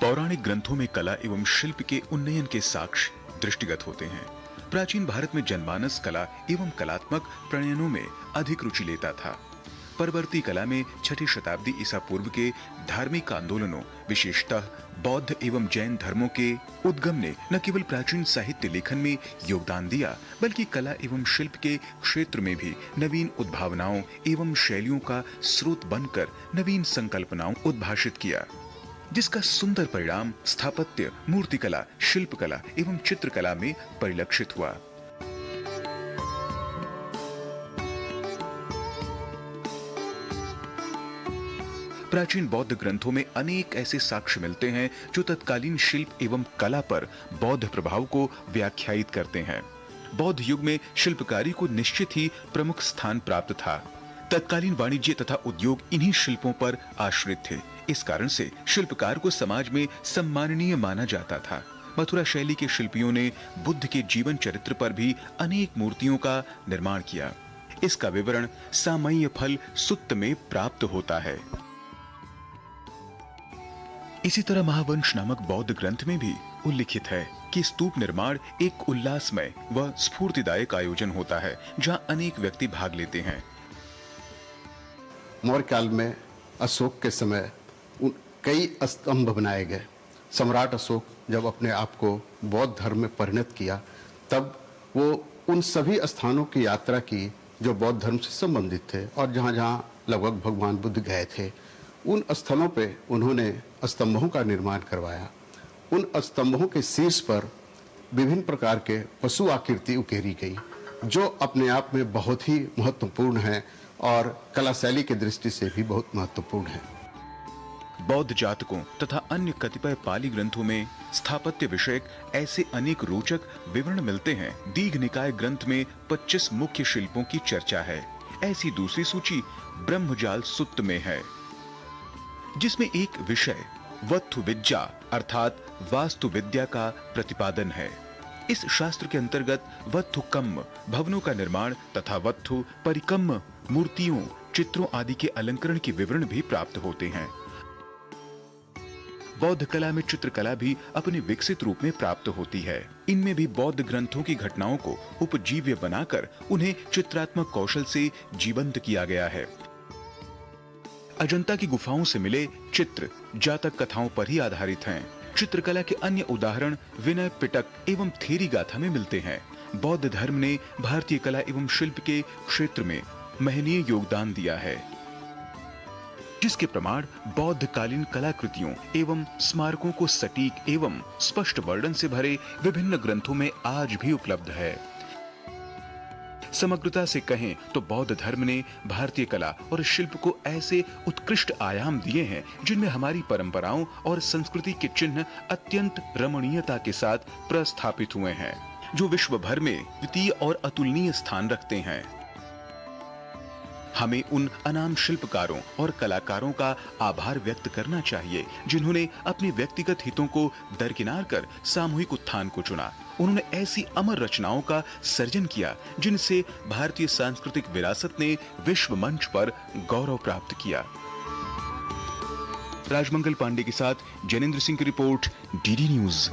पौराणिक ग्रंथों में कला एवं शिल्प के उन्नयन के साक्ष्य दृष्टिगत होते हैं। प्राचीन भारत में जनमानस कला एवं कलात्मक प्रणयनों में अधिक रुचि लेता था। परवर्ती कला में 6ठी शताब्दी ईसा पूर्व के धार्मिक आंदोलनों, विशेषतः बौद्ध एवं जैन धर्मों के उद्गम ने न केवल प्राचीन साहित्य लेखन में योगदान दिया, बल्कि कला एवं शिल्प के क्षेत्र में भी नवीन उद्भावनाओं एवं शैलियों का स्रोत बनकर नवीन संकल्पनाओं उद्भाषित किया, जिसका सुंदर परिणाम स्थापत्य, मूर्तिकला, शिल्पकला एवं चित्रकला में परिलक्षित हुआ। प्राचीन बौद्ध ग्रंथों में अनेक ऐसे साक्ष्य मिलते हैं जो तत्कालीन शिल्प एवं कला पर बौद्ध प्रभाव को व्याख्यायित करते हैं। बौद्ध युग में शिल्पकारी को निश्चित ही प्रमुख स्थान प्राप्त था। तत्कालीन वाणिज्य तथा उद्योग इन्हीं शिल्पों पर आश्रित थे। इस कारण से शिल्पकार को समाज में सम्माननीय माना जाता था। मथुरा शैली के शिल्पियों ने बुद्ध के जीवन चरित्र पर भी अनेक मूर्तियों का निर्माण किया। इसका विवरण सामय्य फल सुत्त में प्राप्त होता है। इसी तरह महावंश नामक बौद्ध ग्रंथ में भी उल्लिखित है कि स्तूप निर्माण एक उल्लासमय व स्फूर्तिदायक आयोजन होता है, जहां अनेक व्यक्ति भाग लेते हैं। मौर्य काल में अशोक के समय कई स्तंभ बनाए गए। सम्राट अशोक जब अपने आप को बौद्ध धर्म में परिणत किया, तब वो उन सभी स्थानों की यात्रा की जो बौद्ध धर्म से संबंधित थे और जहाँ-जहाँ लगभग भगवान बुद्ध गए थे, उन स्थलों पे उन्होंने स्तंभों का निर्माण करवाया। उन स्तंभों के शीर्ष पर विभिन्न प्रकार के पशु आकृति उकेरी गई, जो अपने आप में बहुत ही महत्वपूर्ण है और कला शैली की दृष्टि से भी बहुत महत्वपूर्ण है। बौद्ध जातकों तथा अन्य कतिपय पाली ग्रंथों में स्थापत्य विषयक ऐसे अनेक रोचक विवरण मिलते हैं। दीघ निकाय ग्रंथ में 25 मुख्य शिल्पों की चर्चा है। ऐसी दूसरी सूची ब्रह्मजाल सुत्त में है, जिसमें एक विषय वत्थु विद्या अर्थात वास्तु विद्या का प्रतिपादन है। इस शास्त्र के अंतर्गत वत्थुकम्म भवनों का निर्माण तथा वत्थु परिकम्म मूर्तियों, चित्रों आदि के अलंकरण के विवरण भी प्राप्त होते हैं। बौद्ध कला में चित्रकला भी अपने विकसित रूप में प्राप्त होती है। इनमें भी बौद्ध ग्रंथों की घटनाओं को उपजीव्य बनाकर उन्हें चित्रात्मक कौशल से जीवंत किया गया है। अजंता की गुफाओं से मिले चित्र जातक कथाओं पर ही आधारित हैं। चित्रकला के अन्य उदाहरण विनय पिटक एवं थेरी गाथा में मिलते हैं। बौद्ध धर्म ने भारतीय कला एवं शिल्प के क्षेत्र में महनीय योगदान दिया है, जिसके प्रमाण बौद्ध कालीन कलाकृतियों एवं स्मारकों को सटीक एवं स्पष्ट वर्णन से भरे विभिन्न ग्रंथों में आज भी उपलब्ध है। समग्रता से कहें तो बौद्ध धर्म ने भारतीय कला और शिल्प को ऐसे उत्कृष्ट आयाम दिए हैं जिनमें हमारी परंपराओं और संस्कृति के चिन्ह अत्यंत रमणीयता के साथ प्रस्थापित हुए हैं, जो विश्व भर में द्वितीय और अतुलनीय स्थान रखते हैं। हमें उन अनाम शिल्पकारों और कलाकारों का आभार व्यक्त करना चाहिए जिन्होंने अपने व्यक्तिगत हितों को दरकिनार कर सामूहिक उत्थान को चुना। उन्होंने ऐसी अमर रचनाओं का सर्जन किया जिनसे भारतीय सांस्कृतिक विरासत ने विश्व मंच पर गौरव प्राप्त किया। राजमंगल पांडे के साथ जैनेन्द्र सिंह की रिपोर्ट, डीडी न्यूज।